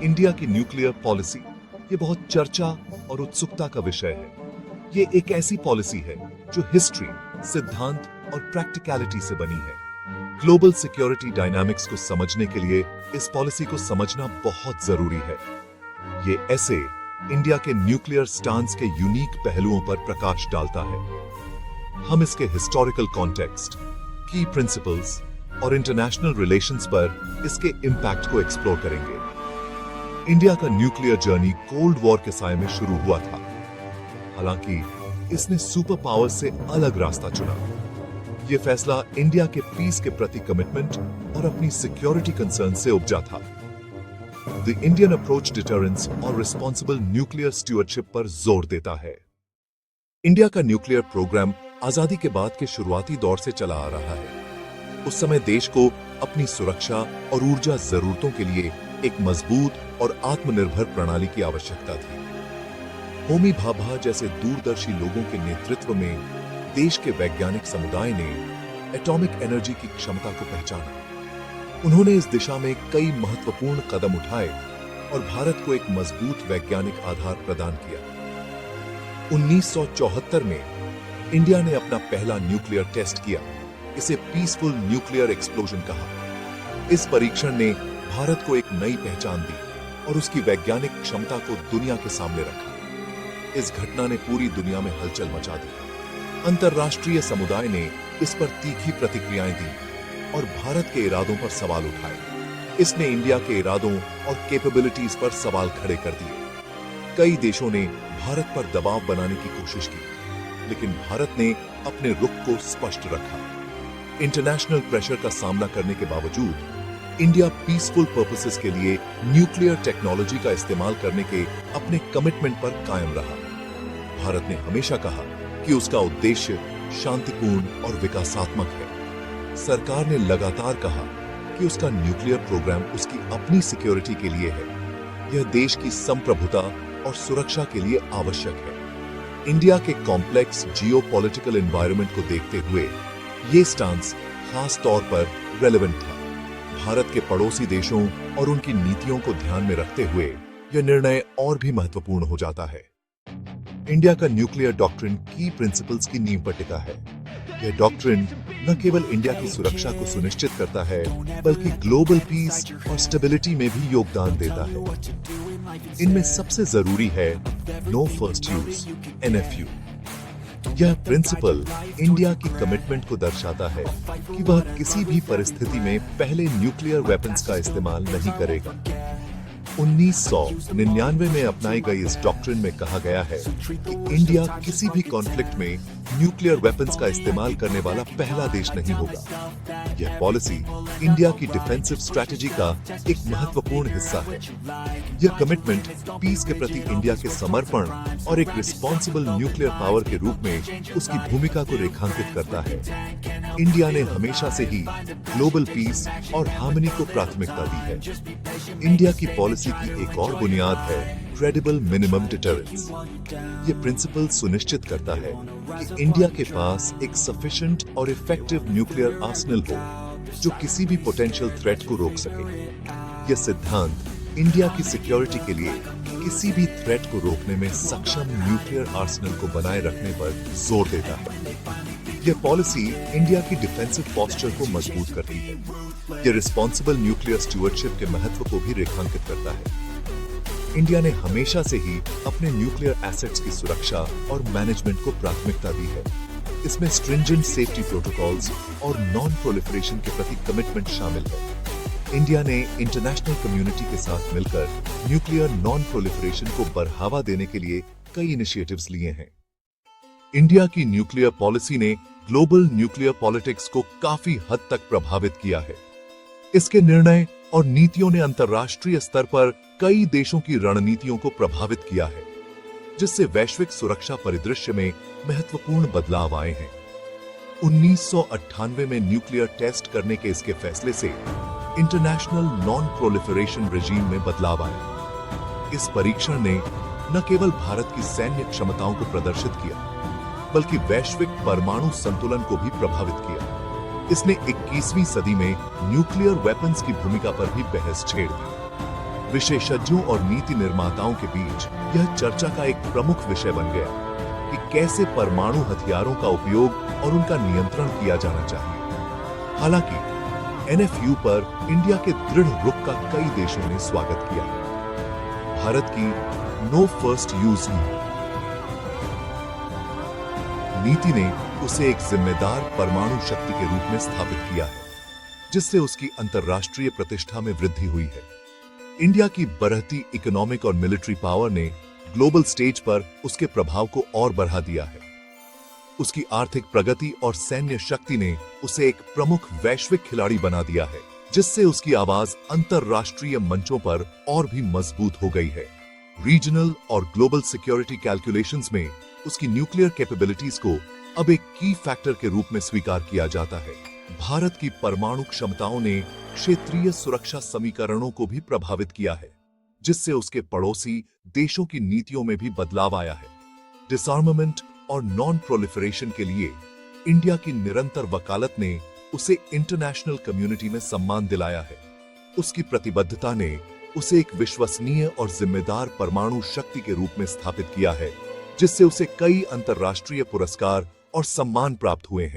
India की nuclear policy ये बहुत चर्चा और उत्सुकता का विषय है। ये एक ऐसी पॉलिसी है जो हिस्ट्री, सिद्धांत और प्रैक्टिकलिटी से बनी है। ग्लोबल सिक्योरिटी डायनामिक्स को समझने के लिए इस पॉलिसी को समझना बहुत जरूरी है। ये ऐसे इंडिया के न्यूक्लियर स्टांस के यूनिक पहलुओं पर प्रकाश डालता है। हम इसके हिस्टोरिकल कॉन्टेक्स्ट, की प्रिंसिपल्स और इंटरनेशनल रिलेशंस पर इसके इंपैक्ट को एक्सप्लोर करेंगे। इंडिया का न्यूक्लियर जर्नी कोल्ड वॉर के साए में शुरू हुआ था। हालांकि इसने सुपर पावर्स से अलग रास्ता चुना। यह फैसला इंडिया के पीस के प्रति कमिटमेंट और अपनी सिक्योरिटी कंसर्न से उपजा था। द इंडियन अप्रोच डिटरेंस और रिस्पॉन्सिबल न्यूक्लियर स्टुअर्डशिप पर जोर देता है। इंडिया का न्यूक्लियर प्रोग्राम आजादी के बाद के शुरुआती दौर से चला आ रहा है। उस समय देश को अपनी सुरक्षा और ऊर्जा जरूरतों के लिए एक मजबूत और आत्मनिर्भर प्रणाली की आवश्यकता थी। होमी भाभा जैसे दूरदर्शी लोगों के नेतृत्व में देश के वैज्ञानिक समुदाय ने एटॉमिक एनर्जी की क्षमता को पहचाना। उन्होंने इस दिशा में कई महत्वपूर्ण कदम उठाए और भारत को एक मजबूत वैज्ञानिक आधार प्रदान किया। 1974 में इंडिया ने अपना पहला न्यूक्लियर टेस्ट किया। इसे पीसफुल न्यूक्लियर एक्सप्लोजन कहा। इस परीक्षण ने भारत को एक नई पहचान दी और उसकी वैज्ञानिक क्षमता को दुनिया के सामने रखा। इस घटना ने पूरी दुनिया में हलचल मचा दी। अंतर्राष्ट्रीय समुदाय ने इस पर तीखी प्रतिक्रियाएं दी और भारत के इरादों पर सवाल उठाए। इसने इंडिया के इरादों और कैपेबिलिटीज पर सवाल खड़े कर दिए। कई देशों ने भारत पर दबाव बनाने की कोशिश की, लेकिन भारत ने अपने रुख को स्पष्ट रखा। इंटरनेशनल प्रेशर का सामना करने के बावजूद इंडिया पीसफुल पर्पसेस के लिए न्यूक्लियर टेक्नोलॉजी का इस्तेमाल करने के अपने कमिटमेंट पर कायम रहा। भारत ने हमेशा कहा कि उसका उद्देश्य शांतिपूर्ण और विकासात्मक है। सरकार ने लगातार कहा कि उसका न्यूक्लियर प्रोग्राम उसकी अपनी सिक्योरिटी के लिए है। यह देश की संप्रभुता और सुरक्षा के लिए आवश्यक है। इंडिया के कॉम्प्लेक्स जियोपॉलिटिकल एनवायरनमेंट को देखते हुए ये स्टांस खास तौर पर रेलेवेंट था। भारत के पड़ोसी देशों और उनकी नीतियों को ध्यान में रखते हुए यह निर्णय और भी महत्वपूर्ण हो जाता है। इंडिया का न्यूक्लियर डॉक्ट्रिन की प्रिंसिपल्स की नींव पर टिका है। यह डॉक्ट्रिन न केवल इंडिया की सुरक्षा को सुनिश्चित करता है, बल्कि ग्लोबल पीस और स्टेबिलिटी में भी योगदान देता है। इनमें सबसे जरूरी है नो फर्स्ट यूज, NFU। यह प्रिंसिपल इंडिया की कमिटमेंट को दर्शाता है कि वह किसी भी परिस्थिति में पहले न्यूक्लियर वेपन्स का इस्तेमाल नहीं करेगा। 1999 में अपनाई गई इस डॉक्ट्रिन में कहा गया है कि इंडिया किसी भी कॉन्फ्लिक्ट में न्यूक्लियर वेपन्स का इस्तेमाल करने वाला पहला देश नहीं होगा। यह पॉलिसी इंडिया की डिफेंसिव स्ट्रैटेजी का एक महत्वपूर्ण हिस्सा है। यह कमिटमेंट पीस के प्रति इंडिया के समर्पण और एक रिस्पॉन्सिबल न्यूक्लियर पावर के रूप में उसकी भूमिका को रेखांकित करता है। इंडिया ने हमेशा से ही ग्लोबल पीस और हार्मनी को प्राथमिकता दी है। इंडिया की पॉलिसी की एक और बुनियाद है क्रेडिबल मिनिमम डिटरेंस। ये प्रिंसिपल सुनिश्चित करता है कि इंडिया के पास एक सफिशिएंट और इफेक्टिव न्यूक्लियर आर्सेनल हो जो किसी भी पोटेंशियल थ्रेट को रोक सके। यह सिद्धांत इंडिया की सिक्योरिटी के लिए किसी भी थ्रेट को रोकने में सक्षम न्यूक्लियर आर्सेनल को बनाए रखने पर जोर देता है। यह पॉलिसी इंडिया की डिफेंसिव पोस्चर को मजबूत करती है। यह रिस्पॉन्सिबल न्यूक्लियर स्टुअर्डशिप के महत्व को भी रेखांकित करता है। इंडिया ने हमेशा से ही अपने न्यूक्लियर एसेट्स की सुरक्षा और मैनेजमेंट को प्राथमिकता दी है। इसमें स्ट्रिंजेंट सेफ्टी प्रोटोकॉल्स और नॉन प्रोलिफरेशन के प्रति कमिटमेंट शामिल है। इंडिया ने इंटरनेशनल कम्युनिटी के साथ मिलकर न्यूक्लियर नॉन प्रोलिफरेशन को बढ़ावा देने के लिए कई इनिशिएटिव्स लिए हैं। इंडिया की न्यूक्लियर पॉलिसी ने ग्लोबल न्यूक्लियर पॉलिटिक्स को काफी हद तक प्रभावित किया है। इसके निर्णय और नीतियों ने अंतर्राष्ट्रीय स्तर पर कई देशों की रणनीतियों को प्रभावित किया है, जिससे वैश्विक सुरक्षा परिदृश्य में महत्वपूर्ण बदलाव आए हैं। 1998 में न्यूक्लियर टेस्ट करने के इसके फैसले से इंटरनेशनल नॉन प्रोलिफरेशन रेजीम में बदलाव आया। इस परीक्षण ने न केवल भारत की सैन्य क्षमताओं को प्रदर्शित किया, बल्कि वैश्विक परमाणु संतुलन को भी प्रभावित किया। इसने 21वीं सदी में न्यूक्लियर वेपन्स की भूमिका पर भी बहस छेड़ दी। विशेषज्ञों और नीति निर्माताओं के बीच यह चर्चा का एक प्रमुख विषय बन गया कि कैसे परमाणु हथियारों का उपयोग और उनका नियंत्रण किया जाना चाहिए। हालांकि एनएफयू पर इंडिया के दृढ़ रुख का कई देशों ने स्वागत किया। भारत की नो फर्स्ट यूज नीति ने उसे एक जिम्मेदार परमाणु शक्ति के रूप में स्थापित किया है, जिससे उसकी अंतर्राष्ट्रीय प्रतिष्ठा में वृद्धि हुई है। इंडिया की बढ़ती इकोनॉमिक और मिलिट्री पावर ने ग्लोबल स्टेज पर उसके प्रभाव को और बढ़ा दिया है। उसकी आर्थिक प्रगति और सैन्य शक्ति ने उसे एक प्रमुख वैश्विक खिलाड़ी बना दिया है, जिससे उसकी आवाज अंतर्राष्ट्रीय मंचों पर और भी मजबूत हो गई है। रीजनल और ग्लोबल सिक्योरिटी कैलकुलेशंस में उसकी न्यूक्लियर कैपेबिलिटीज को अब एक की फैक्टर के रूप में स्वीकार किया जाता है। भारत की परमाणु क्षमताओं ने क्षेत्रीय सुरक्षा समीकरणों को भी प्रभावित किया है, जिससे उसके पड़ोसी देशों की नीतियों में भी बदलाव आया है। डिसआर्मामेंट और नॉन प्रोलिफरेशन के लिए इंडिया की निरंतर वकालत ने उसे इंटरनेशनल कम्युनिटी में सम्मान दिलाया है। उसकी प्रतिबद्धता ने उसे एक विश्वसनीय और जिम्मेदार परमाणु शक्ति के रूप में स्थापित किया है, जिससे उसे कई अंतर्राष्ट्रीय पुरस्कार और सम्मान प्राप्त हुए हैं।